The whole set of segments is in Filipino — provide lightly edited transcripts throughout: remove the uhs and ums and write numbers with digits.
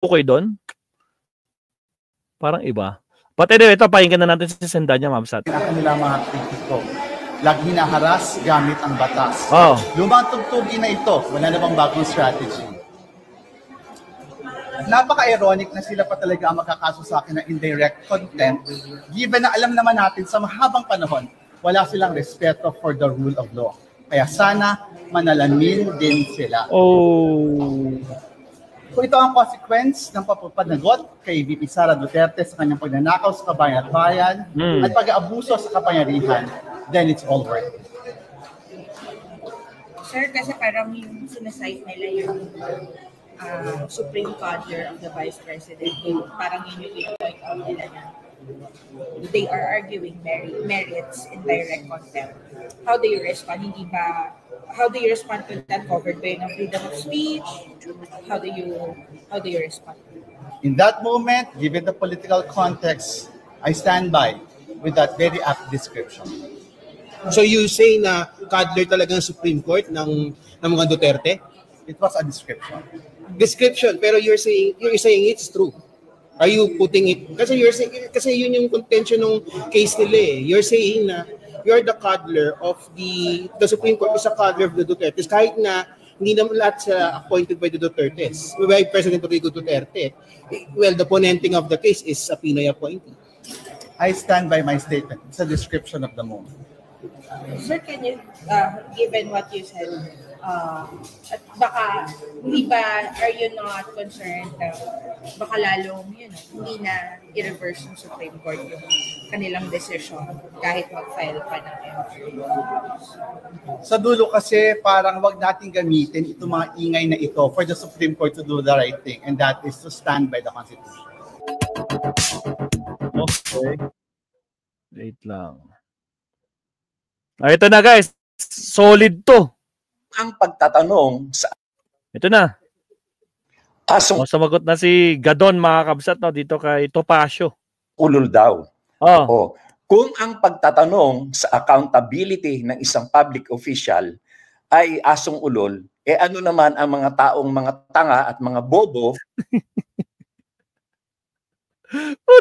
okay doon? Parang iba. But anyway, ito, pakinggan na natin si Sendanya, Ma'am Sat. Ang kanila mga kritiko, lagi hinaharas gamit ang batas. Oh. Lumang tugtugin na ito, wala na bang bagong strategy. Napaka-ironic na sila pa talaga ang makakaso sa akin ng indirect contempt, given na alam naman natin sa mahabang panahon, wala silang respeto for the rule of law. Kaya sana manalamin din sila. Oh. Kung ito ang consequence ng papapanagot kay VP Sara Duterte sa kanyang pagnanakaw sa kabayan at bayan at pag-aabuso sa kapangyarihan, then it's all worth it. Sir, kasi parang yung sinasite nila yung Supreme Court of the Vice President, parang yun yung point out nila na they are arguing merits in direct contempt. How do you respond? How do you respond to that? Covered by ng freedom of speech? How do you respond? In that moment, given the political context, I stand by with that very apt description. So you say na cuddler talagang Supreme Court ng mga Duterte? It was a description. Description, pero you're saying it's true. Are you putting it, kasi yun yung contention ng case nila eh. You're saying na you're the cuddler of the Supreme Court is a cuddler of the Dutertes, kahit na hindi naman lahat sila appointed by the Dutertes, by President Rodrigo Duterte. Well, the ponenting of the case is a Pinoy appointee. I stand by my statement. It's a description of the moment. Sir, can you, given what you said, at baka, hindi ba, are you not concerned na baka lalong, hindi na i-reverse ng Supreme Court yung kanilang decision kahit mag-file pa ng MRA? Sa dulo kasi, parang wag natin gamitin itong mga ingay na ito for the Supreme Court to do the right thing, and that is to stand by the Constitution. Okay. Wait lang. Ito na guys, solid to. Ang pagtatanong sa... Ito na. Sumagot na si Gadon, mga kabsat, no, dito kay Topacio. Ulol daw. Oh. Kung ang pagtatanong sa accountability ng isang public official ay asong ulol, ano naman ang mga taong mga tanga at mga bobo?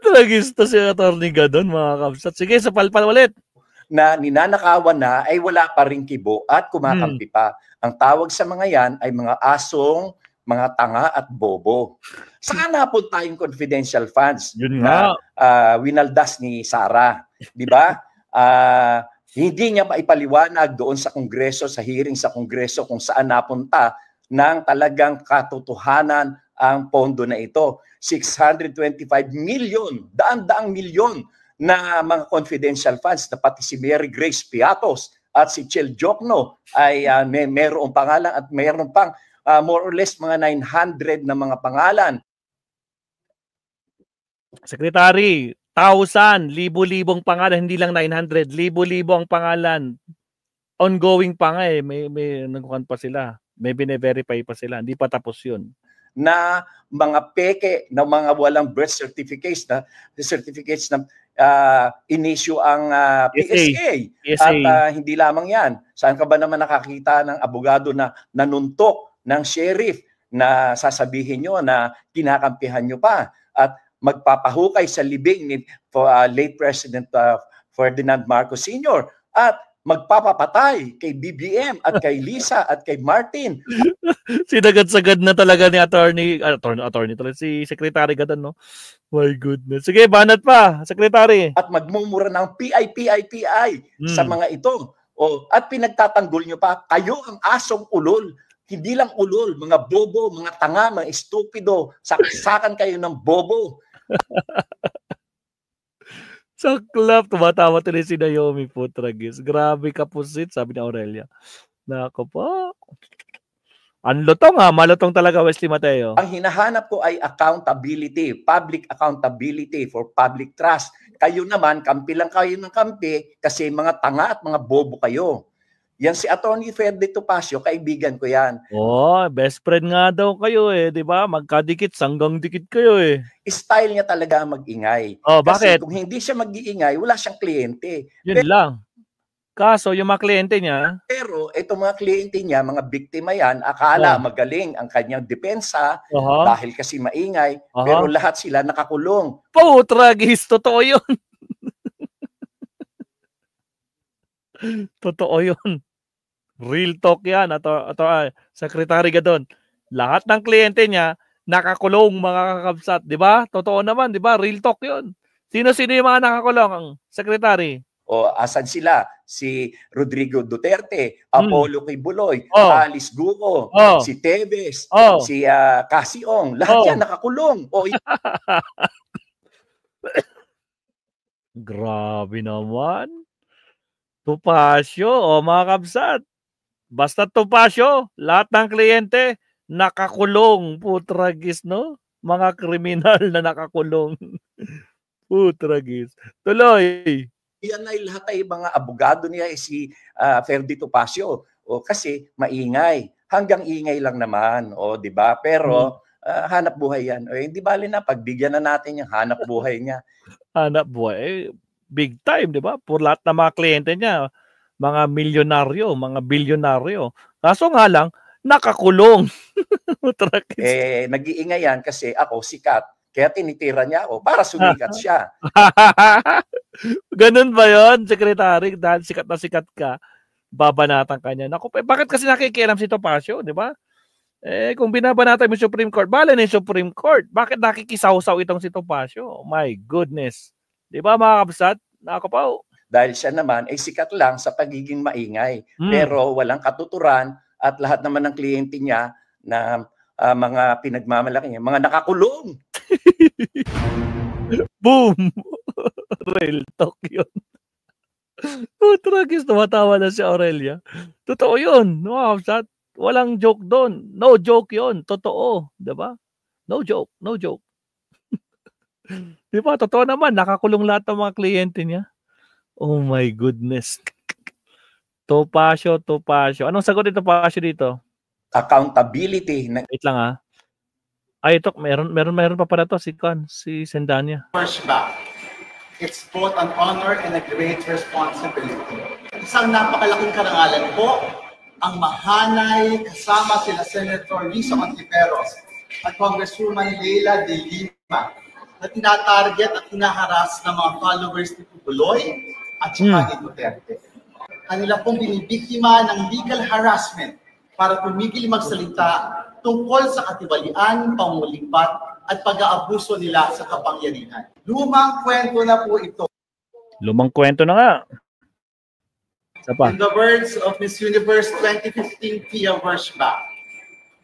Talagisto si Atty. Gadon, mga kabsat. Sige, sa palpal ulit. Na ninanakawan na ay wala pa ring kibo at kumakampi pa. Ang tawag sa mga yan ay mga asong, mga tanga at bobo. Saan napunta yung confidential funds na winaldas ni Sara? Di ba? Hindi niya maipaliwanag doon sa Kongreso, sa hearing sa Kongreso kung saan napunta ng talagang katotohanan ang pondo na ito. 625 million, daan-daang milyon na mga confidential funds na pati si Mary Grace Piatos at si Chel Jokno ay mayroong pangalan at mayroon pang more or less mga 900 na mga pangalan. Secretary, 1,000, libo-libong pangalan, hindi lang 900, libo-libo ang pangalan. Ongoing pa nga eh, may nagkuhan pa sila, may bine-verify pa sila, hindi pa tapos yun. Na mga peke, na mga walang birth certificates na in-issue ang PSA. At hindi lamang yan. Saan ka ba naman nakakita ng abogado na nanuntok ng sheriff na sasabihin nyo na kinakampihan nyo pa at magpapahukay sa libing ni late President Ferdinand Marcos Sr. at magpapapatay kay BBM at kay Lisa at kay Martin. Sinagad-sagad na talaga ni attorney talaga si Secretary Gadon, no? My goodness. Sige, banat pa, Secretary. At magmumura ng PI sa mga ito. At pinagtatanggol nyo pa, kayo ang asong ulol. Hindi lang ulol, mga bobo, mga tanga, mga estupido. Saksakan kayo ng bobo. Sa club, tumatawa tuloy si Naomi Putragis. Grabe ka pusit, sabi ni Aurelia. Nako po. Ang lutong malutong talaga, Wesley Mateo. Ang hinahanap ko ay accountability, public accountability for public trust. Kayo naman, kampi lang kayo ng kampi kasi mga tanga at mga bobo kayo. Yan si Atty. Ferde Topacio, kaibigan ko yan. Best friend nga daw kayo eh, di ba? Magkadikit, sanggang dikit kayo eh. Style niya talaga mag-ingay. Bakit? Kasi kung hindi siya mag-iingay, wala siyang kliyente. Yun lang. Kaso yung mga kliyente niya, Pero itong mga kliyente niya, mga biktima yan, akala magaling ang kanyang depensa dahil kasi maingay, pero lahat sila nakakulong. Tragis, totoo yun. Totoo yun. Real talk yan. Secretary Gadon. Lahat ng kliyente niya, nakakulong mga kakabsat. Di ba? Totoo naman, di ba? Real talk yun. Sino-sino yung mga nakakulong, ang secretary? O asan sila? Si Rodrigo Duterte, Apollo Kibuloy, Alice Guo, si Teves, si Cassie Ong. Lahat yan nakakulong. Grabe naman. Topacio, mga kabsat. Basta Topacio, lahat ng kliyente nakakulong. Putragis, no? Mga kriminal na nakakulong. Putragis. Tuloy. Yan ay lahat ay mga abogado niya si Ferdy Topacio. Kasi maingay. Hanggang ingay lang naman. Di ba? Pero hanap buhay yan. Hindi bali na, pagbigyan na natin yung hanap buhay niya. Hanap buhay. Big time, di ba? Por lahat ng mga kliyente niya, mga milyonaryo, mga bilyonaryo. Kaso nga lang, nakakulong. Nag-iingay yan kasi ako sikat. Kaya tinitira niya ako para sumikat siya. Ganun ba yun, Secretary? Dahil sikat ka, babanatan ka niya. Naku, bakit kasi nakikialam si Topacio, di ba? Kung binabanatan mo yung Supreme Court, bala na yung Supreme Court. Bakit nakikisaw-saw itong si Topacio? My goodness. Di ba mga kabsat? Nakapaw. Dahil siya naman ay sikat lang sa pagiging maingay. Pero walang katuturan at lahat naman ng kliyente niya na mga pinagmamalaki niya, mga nakakulong. Boom! Real talk yun. Tragis, tumatawa na si Aurelia. Totoo yun. Mga kabsat. Walang joke doon. No joke yun. Totoo. Diba? No joke. No joke. Di ba? Totoo naman. Nakakulong lahat ng mga kliyente niya. Oh my goodness. Topacio. Anong sagot ni Topacio dito? Accountability. Wait lang ito. Meron pa pala to. Si Sendanya. Pushback. It's both an honor and a great responsibility. Isang napakalaking karangalan po ang mahanay kasama sila Senator Risa Ontiveros at Congresswoman Leila de Lima na tinatarget at hinaharas ng mga followers ni Kibuloy at saka ni Duterte. Kanila pong binibiktima ng legal harassment para tumigil magsalita tungkol sa katiwalian, pangulipat at pag-aabuso nila sa kapangyarihan. Lumang kwento na po ito. Lumang kwento na nga. In the words of Miss Universe 2015 Pia Wershbach,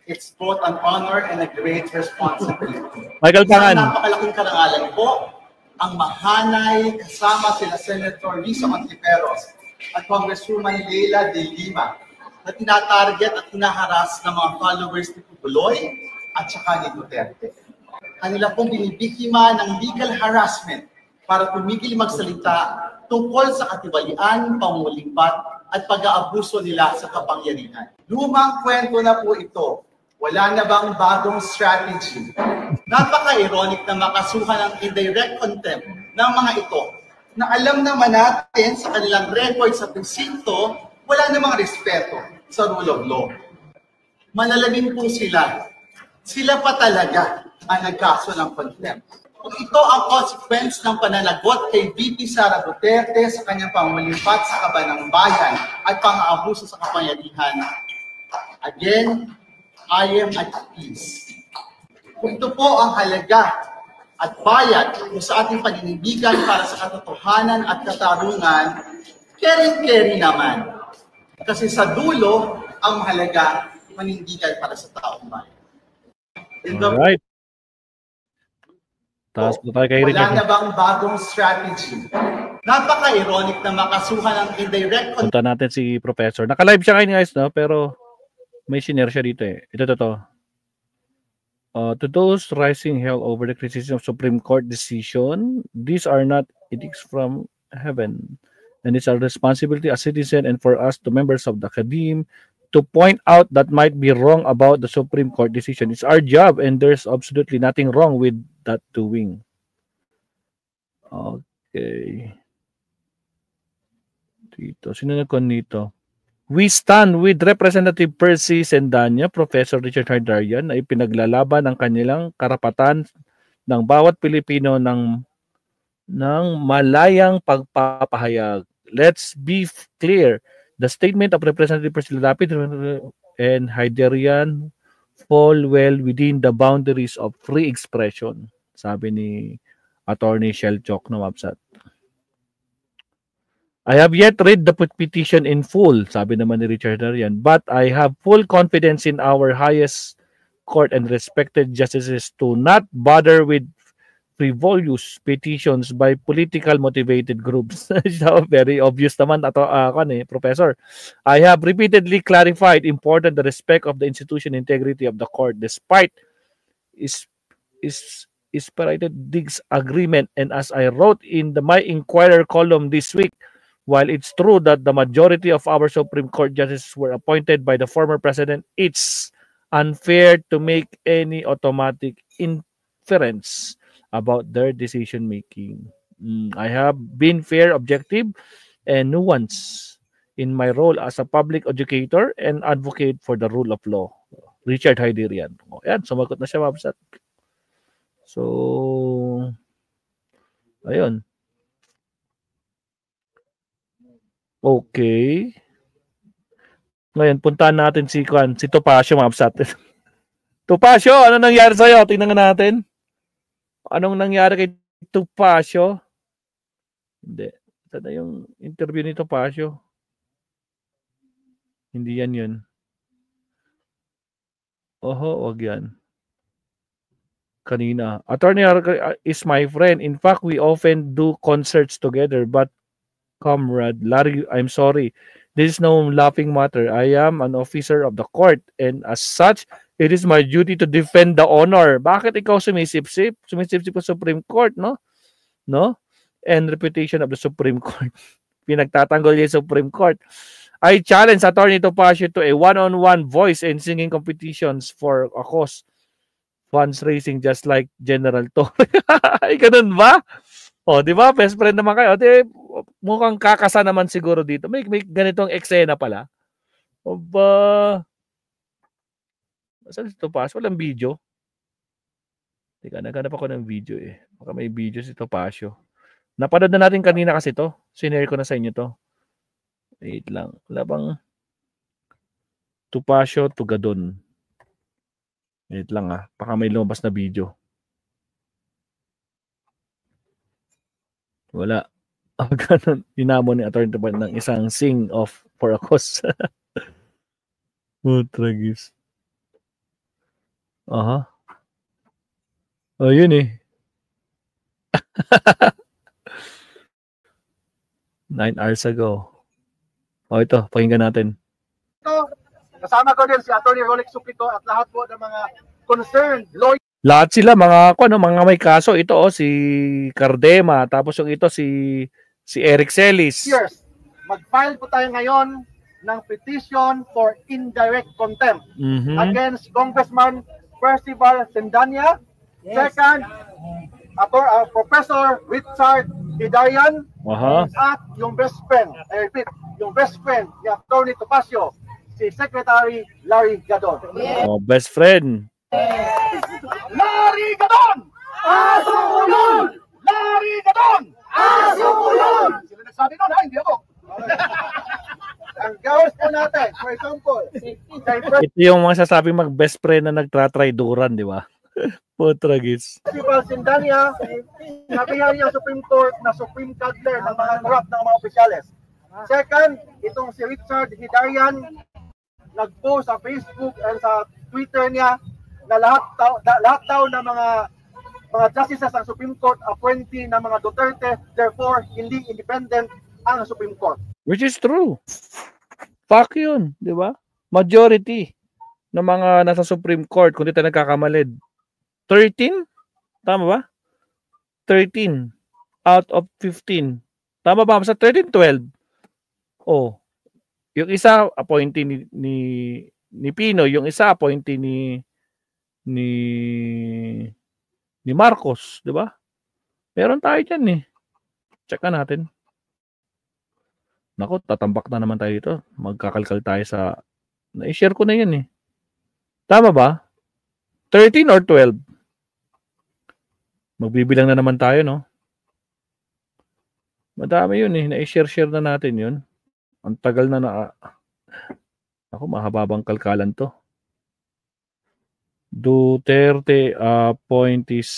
it's both an honor and a great responsibility. Michael Pangan. Isang napakalaking karangalan po ang mahanay kasama sila Senator Risa Ontiveros at Congresswoman Leila de Lima na tinatarget at hinaharas ng mga followers ni Kibuloy at saka ni Duterte. Kanila pong binibiktima ng legal harassment para tumigil magsalita tungkol sa katiwalian, pangulipat at pag-aabuso nila sa kapangyarihan. Lumang kwento na po ito. Wala na bang bagong strategy? Napaka-ironic na makasuhan ng indirect contempt ng mga ito na alam naman natin sa kanilang record sa presinto, wala namang respeto sa rule of law. Manalamin po sila. Sila pa talaga ang nagkaso ng contempt. Kung ito ang consequence ng pananagot kay VP Sara Duterte sa kanyang pangulipat sa kaban ng bayan at pang-aabuso sa kapangyarihan, again, I am at peace. Kung ito po ang halaga at bayad sa ating paninindigan para sa katotohanan at katarungan, caring-carry naman. Kasi sa dulo, ang mahalaga, panindigan para sa taong bayan. Alright. Wala na bang bagong strategy? Napaka-ironic na makasuhan ng indirect contempt. Punta natin si Professor. Naka-live siya kayo guys, no? Pero may share siya dito eh. Ito. To those rising hell over the criticism of Supreme Court decision, these are not edicts from heaven. And it's our responsibility as citizens and for us, to members of the academe, to point out that might be wrong about the Supreme Court decision. It's our job and there's absolutely nothing wrong with that doing. Okay. Dito, sino nagkon nito? We stand with Representative Percy Sendanya, Professor Richard Hardarian, na ipinaglalaban ang kanilang karapatan ng bawat Pilipino ng malayang pagpapahayag. Let's be clear. The statement of Representative Percy Lapid and Hardarian fall well within the boundaries of free expression, sabi ni Attorney Shelchok ng website. I have yet read the petition in full, sabi naman ni Richard Hardarian, but I have full confidence in our highest court and respected justices to not bother with frivolous petitions by political motivated groups. So, very obvious naman ato Professor. I have repeatedly clarified important the respect of the institution integrity of the court despite spirited disagreement, and as I wrote in my Inquirer column this week, while it's true that the majority of our Supreme Court justices were appointed by the former president, it's unfair to make any automatic inference about their decision making. I have been fair, objective, and nuanced in my role as a public educator and advocate for the rule of law. Richard Hardarian. Ayan, sumagot na siya, website. So, ayun. Okay. Ngayon, puntahan natin si Topacio, website. Topacio, ano nangyari sa'yo? Tingnan natin. Anong nangyari kay Topacio? Hindi. Ito na yung interview ni Topacio. Hindi yan yun. Oho, wag yan. Kanina. Attorney is my friend. In fact, we often do concerts together. But, comrade Larry, I'm sorry. This is no laughing matter. I am an officer of the court. And as such, it is my duty to defend the honor. Bakit ikaw sumisip-sip? Sumisip-sip sa Supreme Court, no? No? And reputation of the Supreme Court. Pinagtatanggol niya yung Supreme Court. I challenge Attorney Topacio to a one-on-one voice and singing competitions for a cause. Funds raising just like General Torre. Ay, ganun ba? O, di ba? Best friend naman kayo. Di, mukhang kakasa naman siguro dito. May ganitong eksena pala. O ba? Saan si Topacio? Walang video. Teka, naghanap ako ng video eh. Baka may video si Topacio. Napanood na natin kanina kasi to. Sinare ko na sa inyo to. Wait lang. Wala bang Topacio Tugadon? Wait lang ah. Baka may lumabas na video. Wala. Ganun. Inamo ni Attorney Topacio ng isang sing-off for a cause. Oh, tragis. Aha. Oh, yun eh. 9 hours ago. Oh, ito. Pakinggan natin. Kasama ko din si Attorney Rolex Suplito at lahat po ng mga concerned lawyers. Lahat sila mga mga may kaso. Ito si Cardema, tapos yung ito si Eric Celis. Mag-file po tayo ngayon ng petition for indirect contempt against Congressman Percival Sendanya. Second, Professor Richard Hardarian at yung best friend, I repeat, yung best friend ni Attorney Topacio, si Secretary Larry Gadon. Oh, best friend. Larry Gadon! Asukulon! Larry Gadon! Asukulon! Sila nagsabi nun ha, hindi ako. Ang gawin po natin, for example, ito yung mga sasabing mag-best friend na nagtra-traiduran, di ba? Potragis. Percival Sendanya, nabihan niya Supreme Court na Supreme Cuddler ng mga corrupt ng mga opisyales. Second, itong si Richard Hardarian, nag-post sa Facebook and sa Twitter niya na lahat daw ng mga justices ng Supreme Court appointee ng mga Duterte, therefore hindi independent ang Supreme Court. Which is true. Fuck yun, di ba? Majority ng mga nasa Supreme Court, kung di tayo nagkakamali, 13? Tama ba? 13 out of 15. Tama ba? Sa 13, 12. Oh. Yung isa appointee ni Pino, yung isa appointee ni Marcos, 'di ba? Meron tayo diyan eh. Check natin. Nako, tatambak na naman tayo dito. Magkakalkal tayo sa... Na-share ko na yun eh. Tama ba? 13 or 12? Magbibilang na naman tayo, no? Madami yun eh. Na-share na natin yun. Ang tagal na Ako, mahababang kalkalan to. Duterte appointees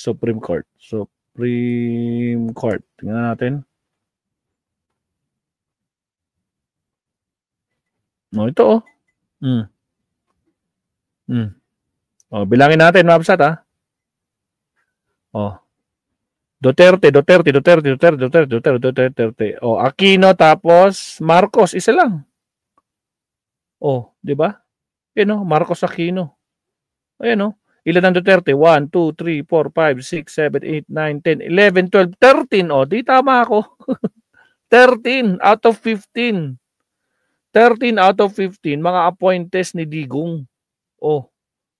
Supreme Court. Supreme Court. Tingnan natin. No, ito oh. Oh, bilangin natin, mabsat ah. Oh. Duterte. Oh, Aquino tapos Marcos, isa lang. Oh, 'di ba? Ayun oh, Marcos Aquino. Ayun oh. Ilan ang Duterte? 1, 2, 3, 4, 5, 6, 7, 8, 9, 10, 11, 12, 13. Oh, di tama ako. 13 out of 15. 13 out of 15 mga appointees ni Digong. Oh,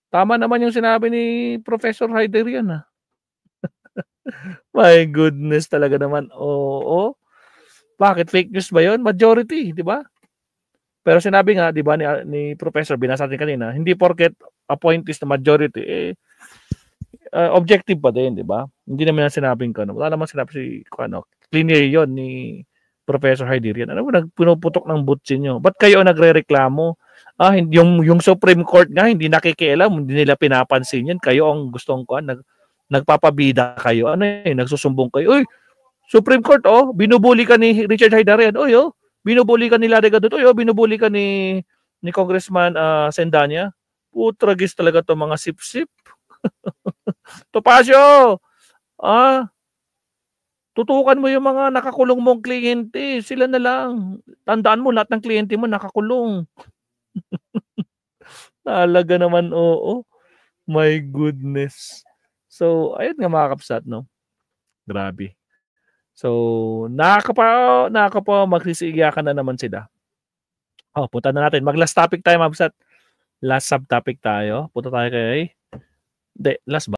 tama naman yung sinabi ni Professor Hayderian ah. My goodness talaga naman. Oo. Bakit fake news ba 'yon? Majority, 'di ba? Pero sinabi nga, 'di ba ni Professor binasa natin kanina, hindi porket appointees na majority objective pa din, 'di ba? Hindi naman sinabing ko. Wala naman sinabi si clear 'yon ni Professor Hayderian. Ano ba pinuputok ng butsin nyo? Ba't kayo nagrereklamo? Yung Supreme Court nga hindi nakikialam, hindi nila pinapansin yan. Kayo ang gustong nagpapabida kayo. Ano nagsusumbong kayo. Uy, Supreme Court binubuli ka ni Richard Hayderian. Uy, binubuli ka ni Larry Gadot. Uy, binubuli ka ni Congressman Sendanya. Putragis talaga to mga sip-sip. Topacio! Tutukan mo yung mga nakakulong mong kliyente. Sila na lang. Tandaan mo, lahat ng kliyente mo nakakulong. Talaga naman, oo. My goodness. So, ayun nga mga kapsat, no? Grabe. So, nakaka magsisigiyakan na naman sila. Punta na natin. Mag-last topic tayo, mga kapsat. Last subtopic tayo. Punta tayo kay... Hindi, last ba?